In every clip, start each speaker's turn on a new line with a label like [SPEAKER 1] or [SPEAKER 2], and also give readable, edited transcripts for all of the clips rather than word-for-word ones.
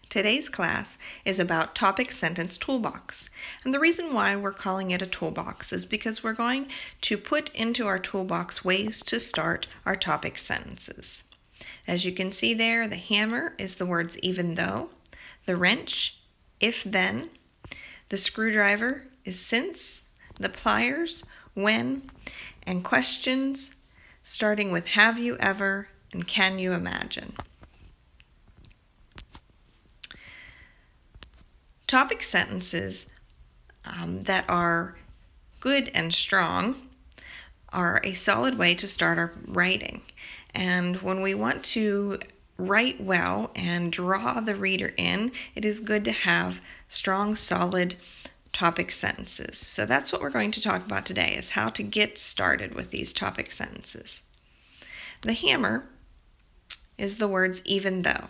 [SPEAKER 1] Today's class is about Topic Sentence Toolbox. And the reason why we're calling it a toolbox is because we're going to put into our toolbox ways to start our topic sentences. As you can see there, the hammer is the words even though, the wrench, if then, the screwdriver is since, the pliers, when, and questions starting with have you ever and can you imagine. Topic sentences that are good and strong are a solid way to start our writing. And when we want to write well and draw the reader in, it is good to have strong, solid topic sentences. So that's what we're going to talk about today, is how to get started with these topic sentences. The hammer is the words even though.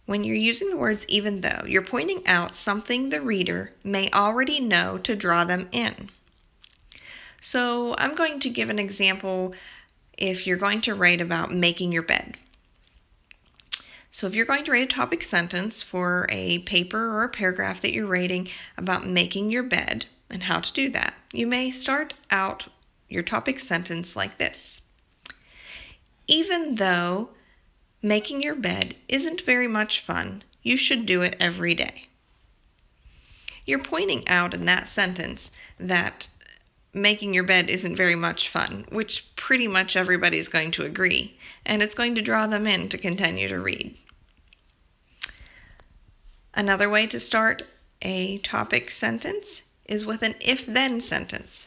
[SPEAKER 1] When you're using the words even though, you're pointing out something the reader may already know to draw them in. So I'm going to give an example if you're going to write about making your bed. So if you're going to write a topic sentence for a paper or a paragraph that you're writing about making your bed and how to do that, you may start out your topic sentence like this. Even though making your bed isn't very much fun, you should do it every day. You're pointing out in that sentence that making your bed isn't very much fun, which pretty much everybody's going to agree, and it's going to draw them in to continue to read. Another way to start a topic sentence is with an if-then sentence.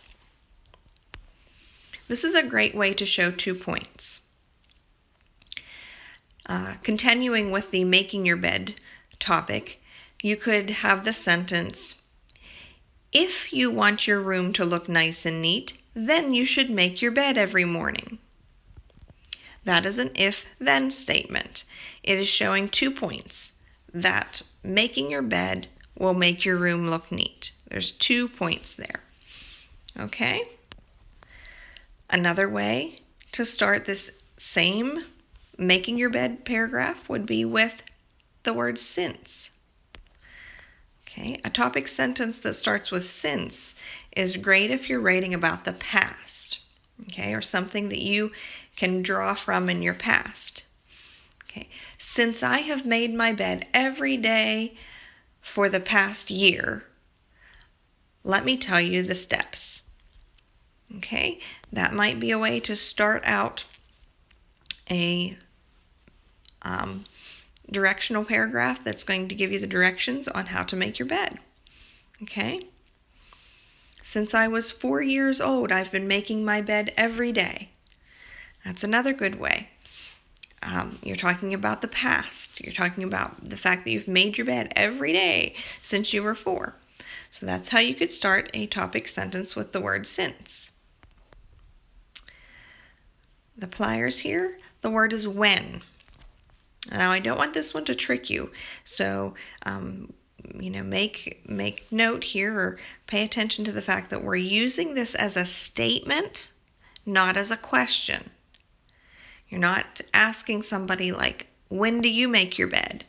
[SPEAKER 1] This is a great way to show 2 points. Continuing with the making your bed topic, you could have the sentence, if you want your room to look nice and neat, then you should make your bed every morning. That is an if-then statement. It is showing 2 points, that making your bed will make your room look neat. There's 2 points there. Okay? Another way to start this same making your bed paragraph would be with the word since. Okay, a topic sentence that starts with since is great if you're writing about the past, okay, or something that you can draw from in your past. Okay, since I have made my bed every day for the past year, let me tell you the steps. Okay, that might be a way to start out a directional paragraph that's going to give you the directions on how to make your bed. Okay? Since I was 4 years old, I've been making my bed every day. That's another good way. You're talking about the past. You're talking about the fact that you've made your bed every day since you were 4. So that's how you could start a topic sentence with the word since. The pliers here, the word is when. Now, I don't want this one to trick you, so make note here or pay attention to the fact that we're using this as a statement, not as a question. You're not asking somebody like, when do you make your bed?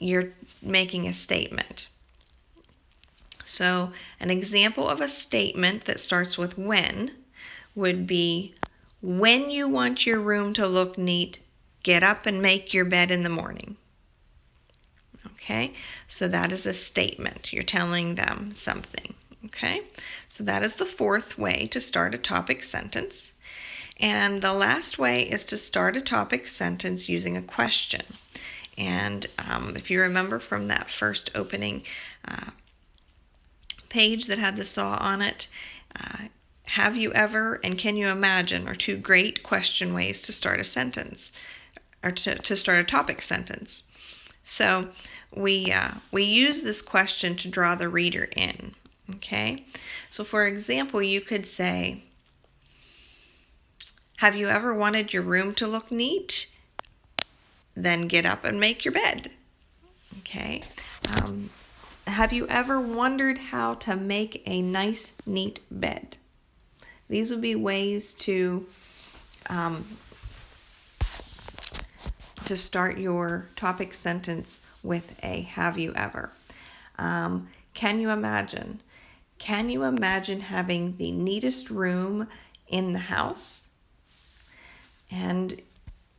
[SPEAKER 1] You're making a statement. So an example of a statement that starts with when would be, when you want your room to look neat, get up and make your bed in the morning. Okay, so that is a statement. You're telling them something. Okay, so that is the 4th way to start a topic sentence. And the last way is to start a topic sentence using a question. And if you remember from that first opening page that had the saw on it, have you ever and can you imagine are 2 great question ways to start a sentence, or to start a topic sentence. So we use this question to draw the reader in. Okay? So for example, you could say, have you ever wanted your room to look neat? Then get up and make your bed. Okay? Have you ever wondered how to make a nice, neat bed? These would be ways to to start your topic sentence with a have you ever. Can you imagine? Can you imagine having the neatest room in the house? And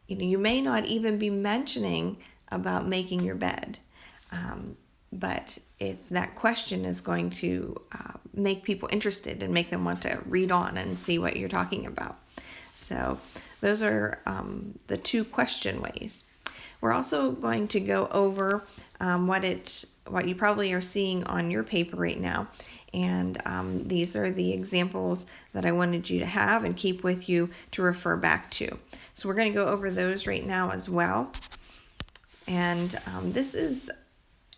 [SPEAKER 1] you may not even be mentioning about making your bed, but that question is going to make people interested and make them want to read on and see what you're talking about. So those are the two question ways. We're also going to go over what you probably are seeing on your paper right now. And these are the examples that I wanted you to have and keep with you to refer back to. So we're going to go over those right now as well. And this is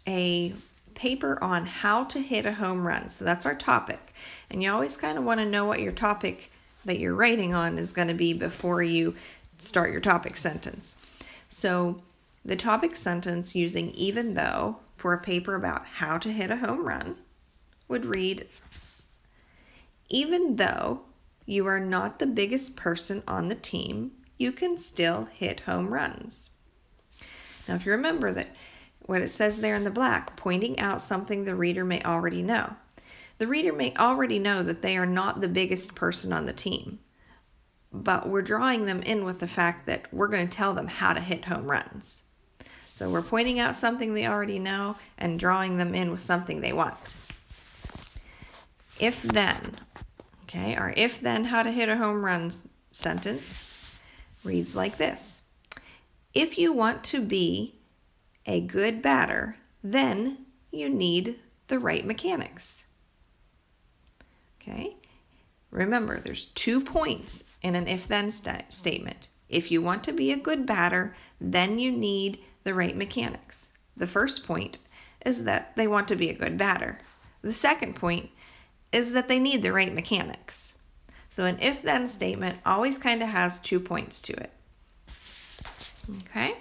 [SPEAKER 1] a paper on how to hit a home run. So that's our topic. And you always kind of want to know what your topic that you're writing on is going to be before you start your topic sentence. So the topic sentence using even though for a paper about how to hit a home run would read, even though you are not the biggest person on the team, you can still hit home runs. Now, if you remember that what it says there in the black, pointing out something the reader may already know. The reader may already know that they are not the biggest person on the team, but we're drawing them in with the fact that we're going to tell them how to hit home runs. So we're pointing out something they already know and drawing them in with something they want. If then, okay, our if then how to hit a home run sentence reads like this. If you want to be a good batter, then you need the right mechanics. Okay, remember there's 2 points in an if-then statement. If you want to be a good batter, then you need the right mechanics. The first point is that they want to be a good batter. The second point is that they need the right mechanics. So an if-then statement always kind of has 2 points to it. Okay?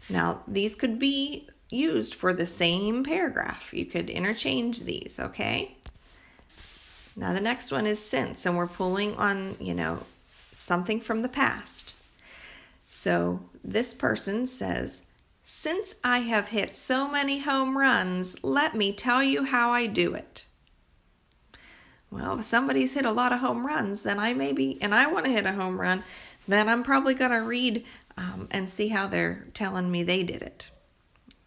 [SPEAKER 1] Now, these could be used for the same paragraph. You could interchange these, okay? Now, the next one is since, and we're pulling on, something from the past. So this person says, since I have hit so many home runs, let me tell you how I do it. Well, if somebody's hit a lot of home runs, then I want to hit a home run, then I'm probably going to read and see how they're telling me they did it.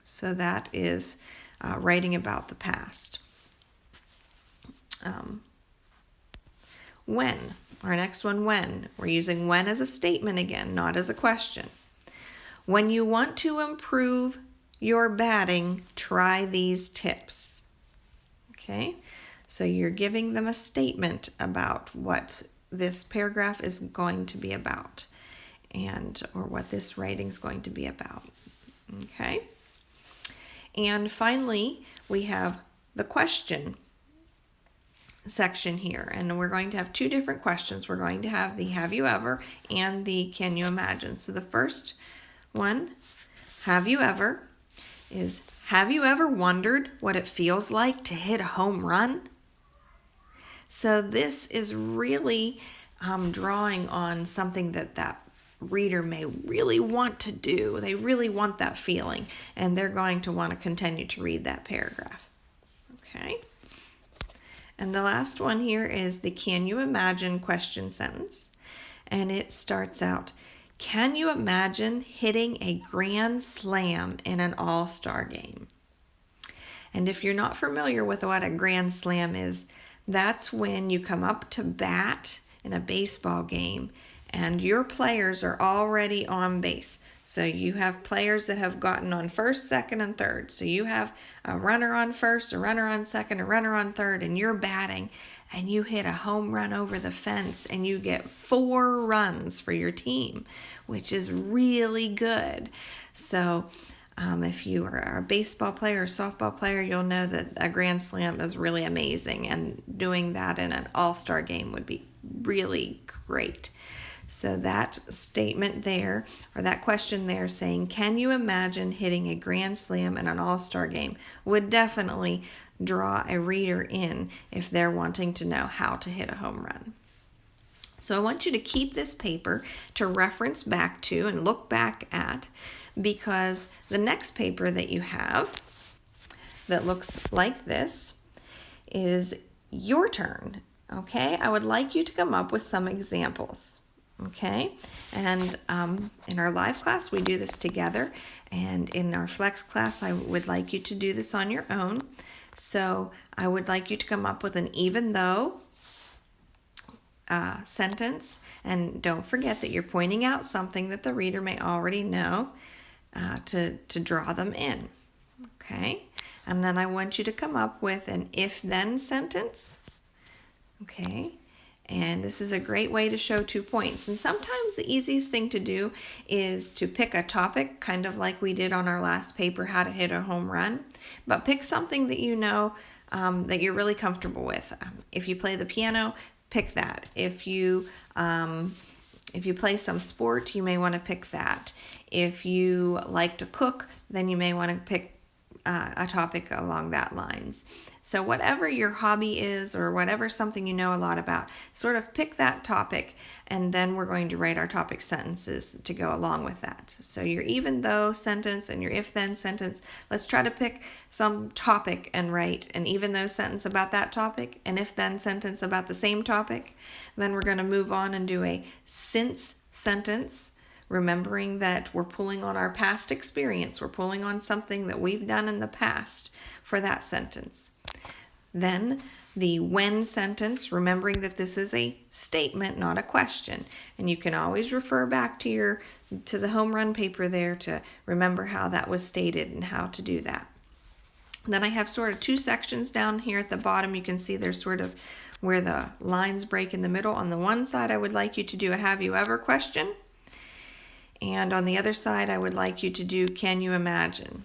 [SPEAKER 1] So that is writing about the past. When. Our next one, when. We're using when as a statement again, not as a question. When you want to improve your batting, try these tips. Okay? So you're giving them a statement about what this paragraph is going to be about or what this writing is going to be about. Okay? And finally, we have the question section here, and we're going to have 2 different questions. We're going to have the have you ever and the can you imagine. So the first one, have you ever, is have you ever wondered what it feels like to hit a home run? So this is really drawing on something that reader may really want to do. They really want that feeling, and they're going to want to continue to read that paragraph. Okay? And the last one here is the can you imagine question sentence. And it starts out, can you imagine hitting a grand slam in an all-star game? And if you're not familiar with what a grand slam is, that's when you come up to bat in a baseball game and your players are already on base. So you have players that have gotten on first, second, and third. So you have a runner on first, a runner on second, a runner on third, and you're batting, and you hit a home run over the fence, and you get 4 runs for your team, which is really good. So if you are a baseball player or softball player, you'll know that a grand slam is really amazing, and doing that in an all-star game would be really great. So that statement there, or that question there saying, can you imagine hitting a grand slam in an all-star game, would definitely draw a reader in if they're wanting to know how to hit a home run. So I want you to keep this paper to reference back to and look back at, because the next paper that you have that looks like this is your turn. Okay, I would like you to come up with some examples. Okay, and in our live class we do this together, and in our flex class I would like you to do this on your own. So I would like you to come up with an even though sentence, and don't forget that you're pointing out something that the reader may already know to draw them in. Okay, and then I want you to come up with an if-then sentence. Okay, and this is a great way to show 2 points. And sometimes the easiest thing to do is to pick a topic, kind of like we did on our last paper, how to hit a home run. But pick something that you know that you're really comfortable with. If you play the piano, pick that. If you play some sport, you may want to pick that. If you like to cook, then you may want to pick a topic along that lines. So whatever your hobby is, or whatever something you know a lot about, sort of pick that topic, and then we're going to write our topic sentences to go along with that. So your even though sentence and your if then sentence, let's try to pick some topic and write an even though sentence about that topic, an if then sentence about the same topic. Then we're going to move on and do a since sentence, remembering that we're pulling on our past experience. We're pulling on something that we've done in the past for that sentence. Then the when sentence, remembering that this is a statement, not a question. And you can always refer back to the home run paper there to remember how that was stated and how to do that. Then I have sort of 2 sections down here at the bottom. You can see there's sort of where the lines break in the middle. On the one side, I would like you to do a have you ever question. And on the other side, I would like you to do can you imagine.